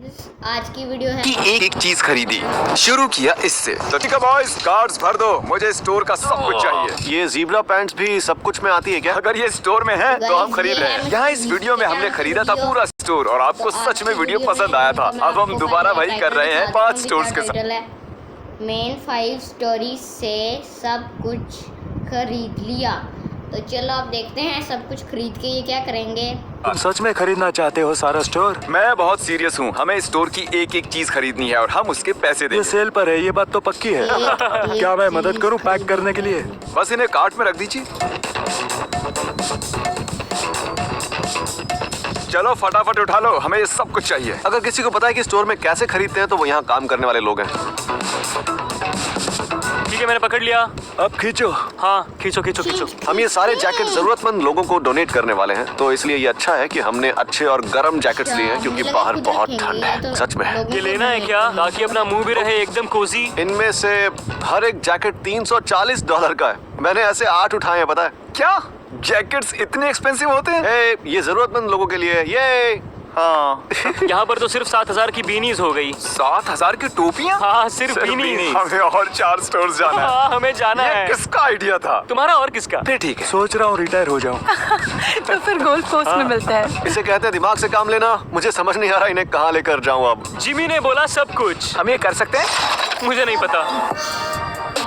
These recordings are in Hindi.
आज की वीडियो है कि एक एक चीज खरीदी, शुरू किया इससे। तो ठीक है बॉयज, कार्ड्स भर दो, मुझे स्टोर का सब कुछ चाहिए। ये ज़ीब्रा पैंट्स भी सब कुछ में आती है क्या? अगर ये स्टोर में है तो हम खरीद रहे हैं। यहाँ इस वीडियो में हमने खरीदा था पूरा स्टोर और आपको सच में वीडियो पसंद आया था। अब हम दोबारा वही कर रहे हैं 5 स्टोर्स के साथ। मेन 5 स्टोरी से सब कुछ खरीद लिया, तो चलो अब देखते हैं सब कुछ खरीद के ये क्या करेंगे। तुम सच में खरीदना चाहते हो सारा स्टोर? मैं बहुत सीरियस हूँ, हमें स्टोर की एक एक चीज खरीदनी है और हम उसके पैसे ये देंगे। सेल पर है, ये बात तो पक्की है। क्या मैं मदद करूं पैक करने के लिए? बस इन्हें कार्ट में रख दीजिए। चलो फटाफट उठा लो, हमें ये सब कुछ चाहिए। अगर किसी को पता है कि स्टोर में कैसे खरीदते हैं तो वो यहाँ काम करने वाले लोग हैं। ठीक है, मैंने पकड़ लिया। अब खींचो। हाँ, खींचो खींचो खींचो। हम ये सारे जैकेट जरूरतमंद लोगों को डोनेट करने वाले हैं, तो इसलिए ये अच्छा है कि हमने अच्छे और गर्म जैकेट्स लिए हैं क्योंकि बाहर बहुत ठंड है। सच में ये लेना है क्या, ताकि अपना मुंह भी रहे एकदम कोजी? इनमें से हर एक जैकेट $340 का है। मैंने ऐसे 8 उठाए हैं, पता है? क्या जैकेट्स इतने एक्सपेंसिव होते हैं? ये जरूरतमंद लोगों के लिए है। ये हाँ। यहाँ पर तो सिर्फ 7,000 की बीनीज हो गई। 7,000 की टोपियाँ? हाँ, सिर्फ बीनीज। हमें और 4 स्टोर्स जाना है। हाँ, हमें जाना ये है। किसका आइडिया था? तुम्हारा और किसका? फिर ठीक है। सोच रहा हूँ रिटायर हो जाऊँ। तो फिर गोल्फ कोर्स में मिलता है। इसे कहते हैं दिमाग से काम लेना। मुझे समझ नहीं आ रहा इन्हें कहाँ लेकर जाऊँ अब। जिमी ने बोला सब कुछ। हम ये कर सकते हैं? मुझे नहीं पता।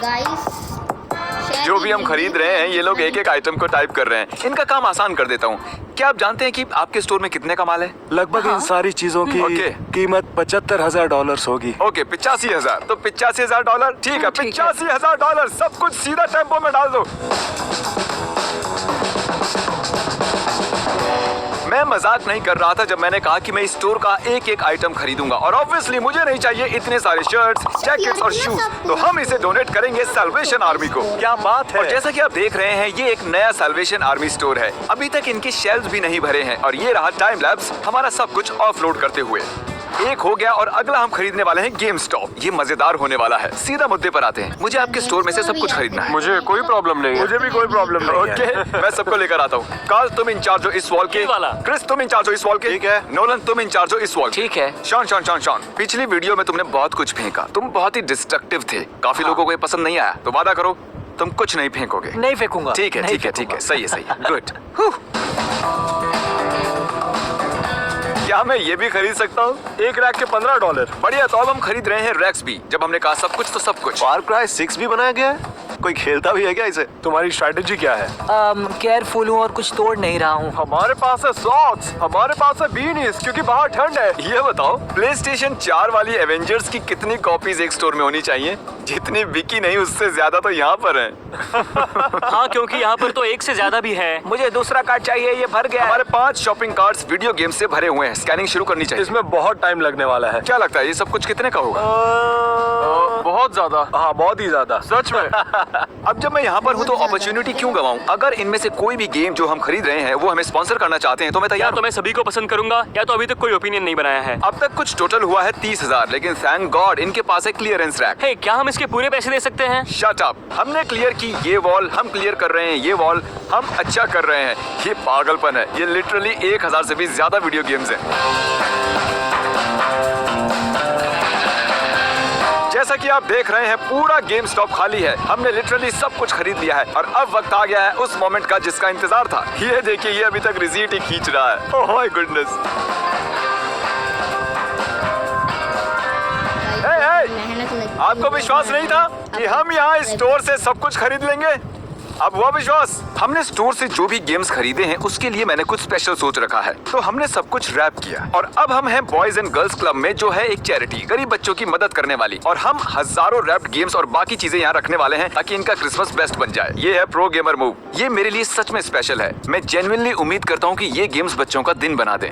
गाइस, जो भी हम खरीद रहे हैं ये लोग एक एक आइटम को टाइप कर रहे हैं। इनका काम आसान कर देता हूँ। क्या आप जानते हैं कि आपके स्टोर में कितने का माल है? लगभग इन सारी चीजों की ओके। कीमत $75,000 होगी। ओके, 85,000। तो $85,000 ठीक है। $85,000 सब कुछ सीधा टेम्पो में डाल दो। मैं मजाक नहीं कर रहा था जब मैंने कहा कि मैं इस स्टोर का एक एक आइटम खरीदूंगा और ऑब्वियसली मुझे नहीं चाहिए इतने सारे शर्ट्स, जैकेट्स और शूज, तो हम इसे डोनेट करेंगे साल्वेशन आर्मी को। क्या बात है? और जैसा कि आप देख रहे हैं ये एक नया साल्वेशन आर्मी स्टोर है। अभी तक इनके शेल्व्स भी नहीं भरे हैं और ये रहा टाइम लैप्स हमारा सब कुछ ऑफलोड करते हुए। एक हो गया और अगला हम खरीदने वाले हैं गेम स्टॉप। ये मजेदार होने वाला है। सीधा मुद्दे पर आते हैं। मुझे आपके स्टोर में से सब कुछ खरीदना है। मुझे कोई प्रॉब्लम नहीं है। मुझे भी कोई प्रॉब्लम नहीं है। ओके, मैं सबको लेकर आता हूँ। कार्ल तुम इंचार्ज हो इस वॉल के। ये वाला। क्रिस तुम इंचार्ज हो इस वॉल के। ठीक है। नोलन तुम इंचार्ज हो इस वॉल के। ठीक है। शॉन शॉन शॉन शॉन, पिछली वीडियो में तुमने बहुत कुछ फेंका। तुम बहुत ही डिस्ट्रक्टिव थे। काफी लोगों को ये पसंद नहीं आया। तो वादा करो तुम कुछ नहीं फेंकोगे। नहीं फेंकूंगा। ठीक है ठीक है ठीक है, सही है सही है। गुड। क्या मैं ये भी खरीद सकता हूँ? एक रैक के $15। बढ़िया, तो अब हम खरीद रहे हैं रैक्स भी। जब हमने कहा सब कुछ तो सब कुछ। फार क्राई 6 भी बनाया गया है। कोई खेलता भी है क्या इसे? तुम्हारी स्ट्रैटेजी क्या है? केयरफुल हूँ और कुछ तोड़ नहीं रहा हूँ। हमारे पास है सॉक्स, हमारे पास है बीनीज क्योंकि बाहर ठंड है। ये बताओ PlayStation 4 वाली एवेंजर्स की कितनी कॉपीज एक स्टोर में होनी चाहिए? जितनी बिकी नहीं उससे ज्यादा तो यहाँ पर है। हाँ, क्योंकि यहाँ पर तो एक से ज्यादा भी है। मुझे दूसरा कार्ड चाहिए, ये भर गया। हमारे 5 शॉपिंग कार्ड्स वीडियो गेम से भरे हुए हैं। स्कैनिंग शुरू करनी चाहिए। इसमें बहुत टाइम लगने वाला है। क्या लगता है ये सब कुछ कितने का होगा? बहुत ज्यादा। हाँ, बहुत ही ज्यादा। सच में। अब जब मैं यहाँ पर हूँ तो अपॉर्चुनिटी क्यों गवाऊं? अगर इनमें से कोई भी गेम जो हम खरीद रहे हैं वो हमें स्पॉन्सर करना चाहते हैं तो मैं या तैयार तो हूँ। मैं सभी को पसंद करूंगा या तो अभी तक कोई ओपिनियन नहीं बनाया है। अब तक कुछ टोटल हुआ है 30,000, लेकिन थैंक गॉड इनके पास है क्लियरेंस रैक। हे, क्या हम इसके पूरे पैसे दे सकते हैं? Shut up. हमने क्लियर की ये वॉल, हम क्लियर कर रहे हैं ये वॉल, हम अच्छा कर रहे हैं। ये पागलपन है। ये लिटरली 1,000 से भी ज्यादा वीडियो गेम्स हैं। जैसा कि आप देख रहे हैं पूरा गेम स्टॉप खाली है। हमने लिटरली सब कुछ खरीद लिया है और अब वक्त आ गया है उस मोमेंट का जिसका इंतजार था। ये देखिए, ये अभी तक रिसीट ही खींच रहा है। Oh my goodness. मेहनत लगी। आपको विश्वास नहीं था कि हम यहाँ इस स्टोर से सब कुछ खरीद लेंगे? अब हुआ विश्वास। हमने स्टोर से जो भी गेम्स खरीदे हैं उसके लिए मैंने कुछ स्पेशल सोच रखा है, तो हमने सब कुछ रैप किया और अब हम हैं बॉयज एंड गर्ल्स क्लब में, जो है एक चैरिटी गरीब बच्चों की मदद करने वाली। और हम हजारों रैप्ड गेम्स और बाकी चीजें यहाँ रखने वाले हैं ताकि इनका क्रिसमस बेस्ट बन जाए। ये है प्रो गेमर मूव। ये मेरे लिए सच में स्पेशल है। मैं जेन्युइनली उम्मीद करता हूँ कि ये गेम्स बच्चों का दिन बना दें।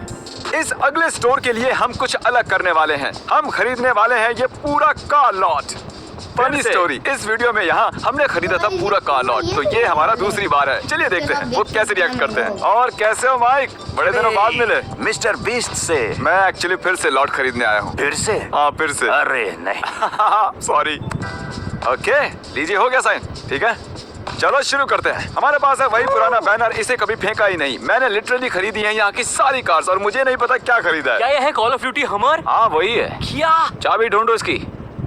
इस अगले स्टोर के लिए हम कुछ अलग करने वाले हैं। हम खरीदने वाले हैं ये पूरा कार लॉट। फनी स्टोरी, इस वीडियो में यहाँ हमने खरीदा था पूरा कार लॉट, तो ये हमारा दूसरी बार है। चलिए देखते हैं वो कैसे रिएक्ट करते हैं। और कैसे हो माइक? बड़े दिनों बाद मिले। मिस्टर बीस्ट से। मैं एक्चुअली फिर से लॉट खरीदने आया हूँ। फिर से? हाँ फिर से। अरे नहीं। सॉरी। ओके लीजिए, हो गया साइन। ठीक है, चलो शुरू करते हैं। हमारे पास है वही पुराना बैनर, इसे कभी फेंका ही नहीं। मैंने लिटरली खरीदी है यहाँ की सारी कार्स और मुझे नहीं पता क्या खरीदा है। क्या ये है कॉल ऑफ ड्यूटी हमर? हाँ वही है। क्या चाबी ढूंढो इसकी।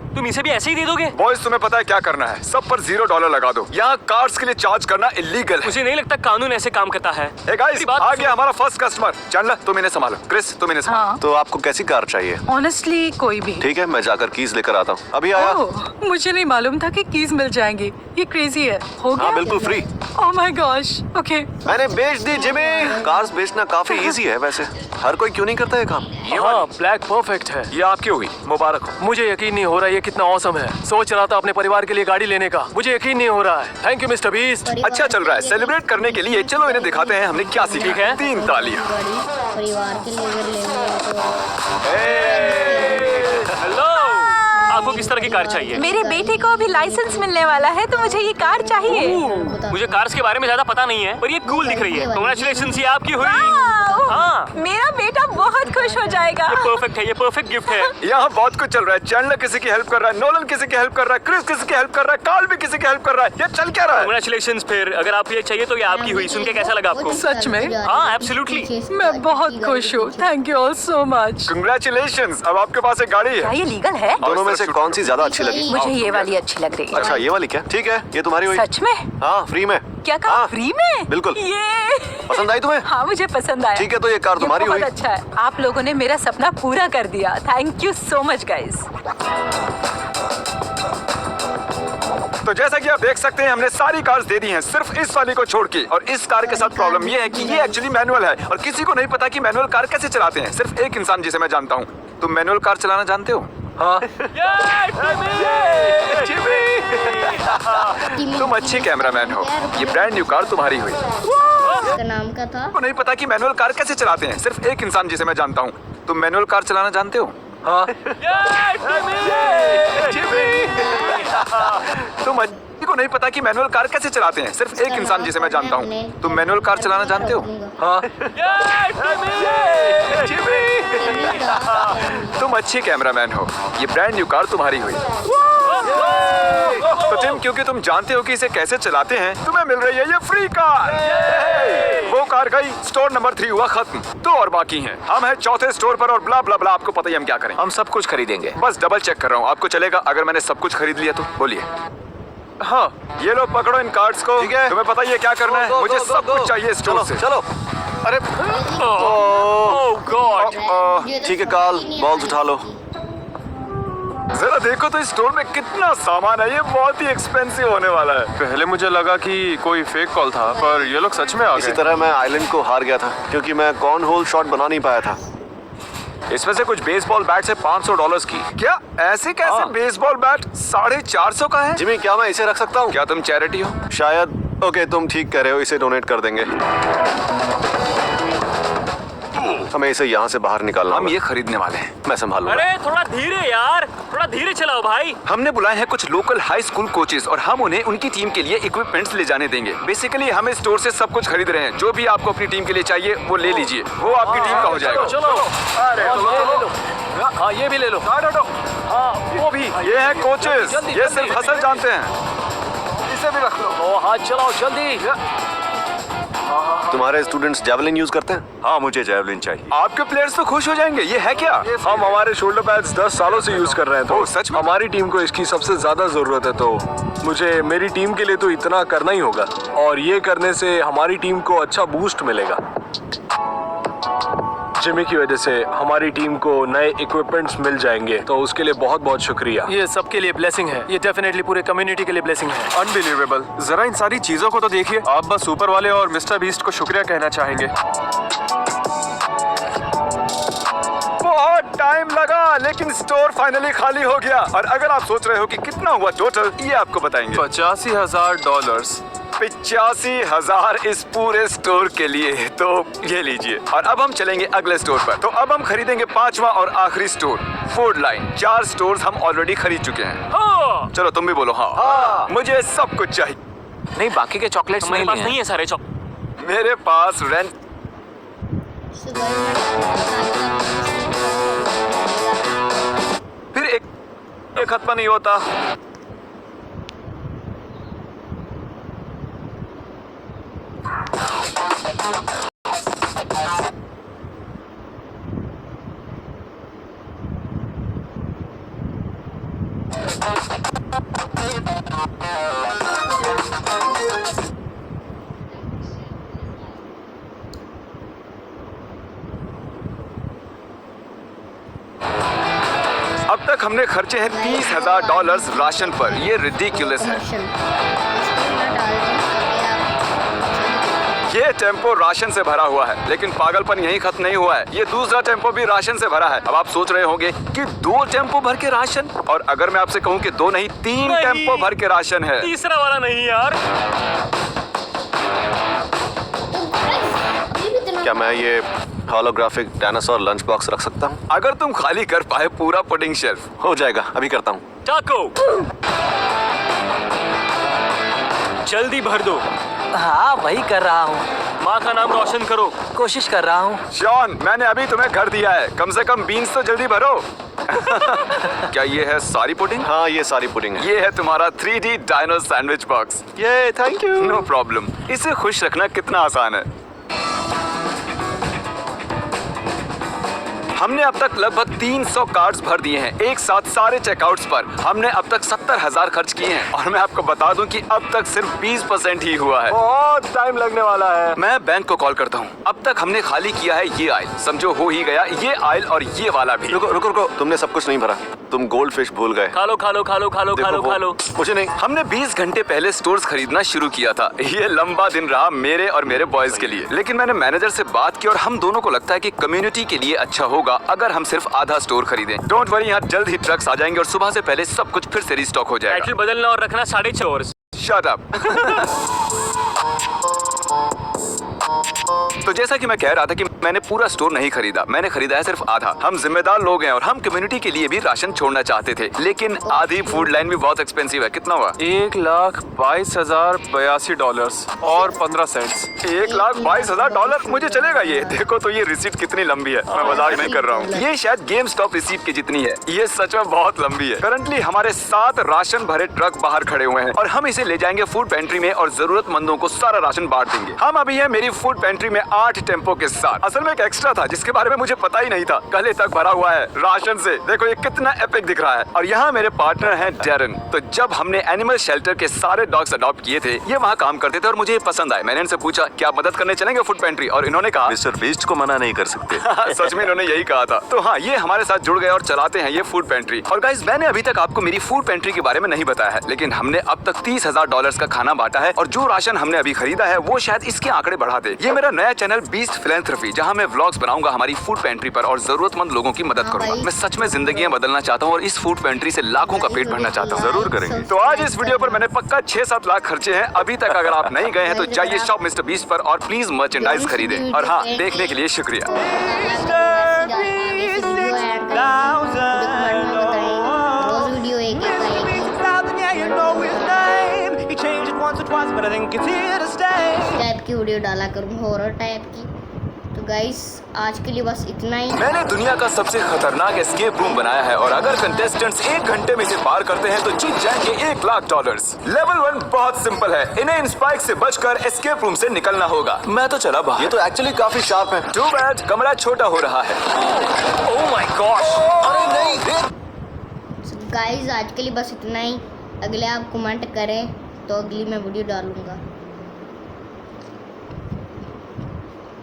तुम इसे भी ऐसे ही दे दोगे? बॉयज तुम्हें पता है क्या करना है, सब पर $0 लगा दो। यहाँ कार्स के लिए चार्ज करना इलीगल है। मुझे नहीं लगता कानून ऐसे काम करता है। Hey guys, मेरी बात आ सुनो। गया हमारा फर्स्ट कस्टमर। चैंडलर तुम इन्हें संभालो, क्रिस तुम इन्हें संभालो। हाँ तो आपको कैसी कार चाहिए? ऑनेस्टली कोई भी। ठीक है, मैं जाकर कीज लेकर आता हूँ। अभी आया। ओह, मुझे नहीं मालूम था कि कीज मिल जाएंगी। ये क्रेजी है। हो गया? हाँ बिल्कुल free. Oh my gosh. Okay. मैंने बेच दी जिमी। कार्स बेचना काफी इजी है वैसे। हर कोई क्यों नहीं करता ये काम? हाँ ब्लैक परफेक्ट है। ये आपकी होगी, मुबारक हो। मुझे यकीन नहीं हो रहा ये कितना औसम है। सोच रहा था अपने परिवार के लिए गाड़ी लेने का, मुझे यकीन नहीं हो रहा है। Thank you mister beast. अच्छा चल रहा है। सेलिब्रेट करने के लिए चलो इन्हें दिखाते हैं हमने क्या सीखा। ठीक है। 3 तालियां। परिवार के लिए अगर लेंगे तो हेलो, आपको किस तरह की कार चाहिए? मेरे बेटे को अभी लाइसेंस मिलने वाला है तो मुझे ये कार चाहिए। मुझे कार्स के बारे में ज्यादा पता नहीं है, पर ये कूल दिख रही है। कांग्रेचुलेशंस, ये आपकी हुई। वाओ! हाँ। मेरा बेटा बहुत खुश हो जाएगा। ये परफेक्ट है, ये परफेक्ट गिफ्ट है। यहाँ बहुत कुछ चल रहा है। चैंडलर किसी की हेल्प कर रहा है, नोलन किसी की हेल्प कर रहा है, क्रिस किसी की हेल्प कर रहा है, कार्ल भी किसी की हेल्प कर रहा है। ये चल क्या रहा है? कांग्रेचुलेशंस। फिर अगर आपको ये चाहिए तो ये आपकी हुई। सुन के कैसा लगा आपको? सच में? हाँ, absolutely। मैं बहुत खुश हूँ। Thank you all so much. Congratulations, अब आपके पास एक गाड़ी क्या है। ये लीगल है? दोनों में से कौन सी ज्यादा अच्छी लगी? मुझे ये वाली अच्छी लग रही है। अच्छा ये वाली क्या? ठीक है, ये तुम्हारी हुई। सच में? हाँ फ्री में। क्या कहा? हाँ, फ्री में? बिल्कुल। ये पसंद आई तुम्हें? हाँ मुझे पसंद आया। ठीक है, तो ये कार तुम्हारी बहुत हुई। अच्छा है। आप लोगों ने मेरा सपना पूरा कर दिया। Thank you so much guys. तो जैसा कि आप देख सकते हैं हमने सारी कार्स दे दी हैं सिर्फ इस वाली को छोड़ के। और इस कार के साथ प्रॉब्लम ये है कि ये एक्चुअली मैनुअल है और किसी को नहीं पता कि मैनुअल कार कैसे चलाते हैं। सिर्फ एक इंसान जिसे मैं जानता हूँ। तुम मैनुअल कार चलाना जानते हो? हाँ तुम अच्छे कैमरामैन हो। ये ब्रांड न्यू कार तुम्हारी हुई। इसका नाम क्या था? को नहीं पता कि मैनुअल कार कैसे चलाते हैं। सिर्फ एक इंसान जिसे मैं जानता हूँ। तुम मैनुअल कार चलाना जानते हो? हाँ तुम को नहीं पता कि मैनुअल कार कैसे चलाते हैं। सिर्फ एक इंसान जिसे मैं जानता हूँ। तुम मैनुअल कार चलाना जानते हो? हाँ तुम अच्छे कैमरामैन हो। ये ब्रांड न्यू कार तुम्हारी हुई। तो टिम, क्योंकि तुम जानते हो कि इसे कैसे चलाते हैं, तुम्हें मिल रही है ये फ्री कार। वो कार गई, स्टोर नंबर 3 हुआ खत्म। 2 और बाकी हैं। हम हैं चौथे स्टोर पर और ब्ला ब्ला ब्ला। आपको पता ही हम क्या करें। हम सब कुछ खरीदेंगे। बस डबल चेक कर रहा हूँ, आपको चलेगा अगर मैंने सब कुछ खरीद लिया तो? बोलिए। हाँ, ये लो पकड़ो इन कार्ड्स को। ठीक है। तुम्हें पता ही है क्या करना है। मुझे सब कुछ चाहिए स्टोर से। चलो। अरे ओह गॉड। ठीक है कार्ल, बॉल्स उठा लो। जरा देखो तो इस स्टोर में कितना सामान है। ये बहुत ही एक्सपेंसिव होने वाला है। पहले मुझे लगा कि कोई फेक कॉल था, पर ये लोग सच में आ इसी गए। तरह मैं आइलैंड को हार गया था क्योंकि मैं कॉर्न होल शॉट बना नहीं पाया था। इसमें से कुछ बेसबॉल बैट है $500 की। क्या ऐसे कैसे? हाँ। बेसबॉल बैट 450 का है। जिमी क्या मैं इसे रख सकता हूँ? क्या तुम चैरिटी हो? शायद। ओके तुम ठीक कह रहे हो, इसे डोनेट कर देंगे। हमें इसे यहाँ से बाहर निकालना हम होगा। ये खरीदने वाले हैं। मैं संभालूंगा। अरे थोड़ा धीरे यार, थोड़ा धीरे चलाओ भाई। हमने बुलाए हैं कुछ लोकल हाई स्कूल कोचेस और हम उन्हें उनकी टीम के लिए इक्विपमेंट्स ले जाने देंगे। बेसिकली हम इस स्टोर से सब कुछ खरीद रहे हैं। जो भी आपको अपनी टीम के लिए चाहिए वो ले लीजिए। वो आपकी टीम का हो जाएगा। चलो अरे ये ले लो। हाँ ये भी ले लो। हाँ वो भी। ये है कोचेस। जल्दी, ये जल्दी। सिर्फ हसल जानते हैं। इसे भी रख लो। ओ हाथ चलाओ जल्दी। तुम्हारे स्टूडेंट्स जेवलिन यूज करते हैं? हाँ मुझे जेवलिन चाहिए। आपके प्लेयर्स तो खुश हो जाएंगे। ये है क्या? हम हमारे शोल्डर पैड्स 10 सालों से यूज कर रहे हैं, तो ओह, सच में? हमारी टीम को इसकी सबसे ज्यादा जरूरत है। तो मुझे मेरी टीम के लिए तो इतना करना ही होगा और ये करने से हमारी टीम को अच्छा बूस्ट मिलेगा। जिमी की वजह से हमारी टीम को नए इक्विपमेंट्स मिल जाएंगे, तो उसके लिए बहुत बहुत शुक्रिया। ये सबके लिए ब्लेसिंग है। ये डेफिनेटली पूरे कम्युनिटी के लिए ब्लेसिंग है। अनबिलीवेबल। जरा इन सारी चीजों को तो देखिए। आप बस सुपर वाले और मिस्टर बीस्ट को शुक्रिया कहना चाहेंगे। बहुत टाइम लगा लेकिन स्टोर फाइनली खाली हो गया। और अगर आप सोच रहे हो कि कितना हुआ टोटल, ये आपको बताएंगे। $85,000। 85,000 इस पूरे स्टोर के लिए। तो ये लीजिए। और अब हम चलेंगे अगले स्टोर पर। तो अब हम खरीदेंगे 5वां और आखिरी स्टोर, फूड लाइन। 4 स्टोर्स हम ऑलरेडी खरीद चुके हैं। हाँ। चलो तुम भी बोलो। हाँ, मुझे सब कुछ चाहिए। नहीं बाकी के चॉकलेट्स हमारे नहीं पास लिए नहीं हैं। है सारे चॉकलेट। मेरे पास रेंट। फिर एक खत्म नहीं होता। अब तक हमने खर्चे हैं $30,000 राशन पर। ये रिडिकुलस है। कमर्शियल इसको ना डाल दें ताकि आप ये टेम्पो राशन से भरा हुआ है, लेकिन पागलपन यही खत्म नहीं हुआ है। ये दूसरा टेम्पो भी राशन से भरा है। अब आप सोच रहे होंगे कि 2 टेम्पो भर के राशन, और अगर मैं आपसे कहूँ कि 2 नहीं 3 नहीं। टेम्पो भर के राशन है। तीसरा वाला नहीं यार। ये भी इतना क्या मैं ये होलोग्राफिक डायनासोर लंच बॉक्स रख सकता हूँ? अगर तुम खाली कर पाए पूरा पुडिंग शेल्फ। हो जाएगा, अभी करता हूँ। चाको जल्दी भर दो। हाँ वही कर रहा हूँ, माँ का नाम रोशन करो। कोशिश कर रहा हूँ। शॉन, मैंने अभी तुम्हें घर दिया है, कम से कम बीन्स तो जल्दी भरो। क्या ये है सारी पुडिंग? हाँ, ये सारी पुडिंग है। ये है तुम्हारा 3D डायनो सैंडविच बॉक्स। ये थैंक यू। No problem. इसे खुश रखना कितना आसान है। हमने अब तक लगभग 300 कार्ड्स भर दिए हैं एक साथ सारे चेकआउट्स पर। हमने अब तक 70,000 खर्च किए हैं, और मैं आपको बता दूं कि अब तक सिर्फ 20% ही हुआ है। बहुत टाइम लगने वाला है। मैं बैंक को कॉल करता हूँ। अब तक हमने खाली किया है ये आइल, समझो हो ही गया ये आइल और ये वाला भी। रुको रुको रुको, तुमने सब कुछ नहीं भरा। तुम गोल्ड फिश भूल गए। खा लो खा लो खा लो खा लो खा लो देखो, खा लो। मुझे नहीं। हमने 20 घंटे पहले स्टोर्स खरीदना शुरू किया था। ये लंबा दिन रहा मेरे और मेरे बॉयज के लिए, लेकिन मैंने मैनेजर से बात की और हम दोनों को लगता है कि कम्युनिटी के लिए अच्छा होगा अगर हम सिर्फ आधा स्टोर खरीदें। डोंट वरी, यहाँ जल्द ही ट्रक्स आ जाएंगे और सुबह से पहले सब कुछ फिर से रिस्टॉक हो जाएगा। टाइटल बदलना और रखना 4.5 शट अप। तो जैसा कि मैं कह रहा था कि मैंने पूरा स्टोर नहीं खरीदा, मैंने खरीदा है सिर्फ आधा। हम जिम्मेदार लोग हैं और हम कम्युनिटी के लिए भी राशन छोड़ना चाहते थे, लेकिन आधी फूड लाइन भी बहुत एक्सपेंसिव है। कितना हुआ? $1,22,082 और 15 सेंट्स। $1,22,000 मुझे चलेगा ये। देखो तो ये रिसीट कितनी लंबी है, मैं मजाक नहीं कर रहा हूँ। ये शायद गेम स्टॉप रिसीट की जितनी है। ये सच में बहुत लंबी है। करंटली हमारे 7 राशन भरे ट्रक बाहर खड़े हुए हैं और हम इसे ले जाएंगे फूड पेंट्री में और जरूरतमंदों को सारा राशन बांट देंगे। हम अभी हैं मेरी फूड पेंट्री में 8 टेम्पो के साथ। असल में एक एक्स्ट्रा था जिसके बारे में मुझे पता ही नहीं था, गले तक भरा हुआ है राशन से। देखो ये कितना एपिक दिख रहा है। और यहाँ मेरे पार्टनर हैं डेरन। तो जब हमने एनिमल शेल्टर के सारे डॉग्स अडॉप्ट किए थे, ये वहाँ काम करते थे और मुझे ये पसंद आए। मैंने इनसे पूछा क्या मदद करने चलेंगे फूड पेंट्री, और इन्होंने कहा मिस्टर बीस्ट को मना नहीं कर सकते। सच में इन्होंने यही कहा था। तो हाँ, ये हमारे साथ जुड़ गए और चलाते हैं ये फूड पेंट्री। और गाइस, मैंने अभी तक आपको मेरी फूड पेंट्री के बारे में नहीं बताया है, लेकिन हमने अब तक $30,000 का खाना बांटा है और जो राशन हमने अभी खरीदा है वो शायद इसके आंकड़े बढ़ा दे। ये मेरा नया चैनल बीस्ट फिलैंथ्रोपी, जहाँ मैं व्लॉग्स बनाऊंगा हमारी फूड पेंट्री पर और जरूरतमंद लोगों की मदद करूंगा। मैं सच में जिंदगियां बदलना चाहता हूँ और इस फूड पेंट्री से लाखों का पेट भरना चाहता हूँ। जरूर करेंगे। तो आज इस वीडियो पर मैंने पक्का 6-7 लाख खर्चे हैं अभी तक। अगर आप नहीं गए हैं तो जाइए शॉप मिस्टर बीस्ट पर और प्लीज मर्चेंडाइज खरीदें। और हाँ, देखने के लिए शुक्रिया। रोज वीडियो एक टाइप की वीडियो डाला करूँ, हॉरर टाइप की। तो गाइस, आज के लिए बस इतना ही। मैंने दुनिया का सबसे खतरनाक एस्केप रूम बनाया है और अगर कंटेस्टेंट्स 1 घंटे में इसे पार करते हैं तो जीत जाएंगे $1,00,000। लेवल 1 बहुत सिंपल है, इन्हें इन स्पाइक से बचकर एस्केप रूम से निकलना होगा। मैं तो चला बाहर। ये तो एक्चुअली काफी शार्प है। टू बैड, कमरा छोटा हो रहा है। Oh my gosh. अरे नहीं। गाइस, आज के लिए बस इतना ही। अगले आप कमेंट करें तो अगली मैं वीडियो डालूंगा।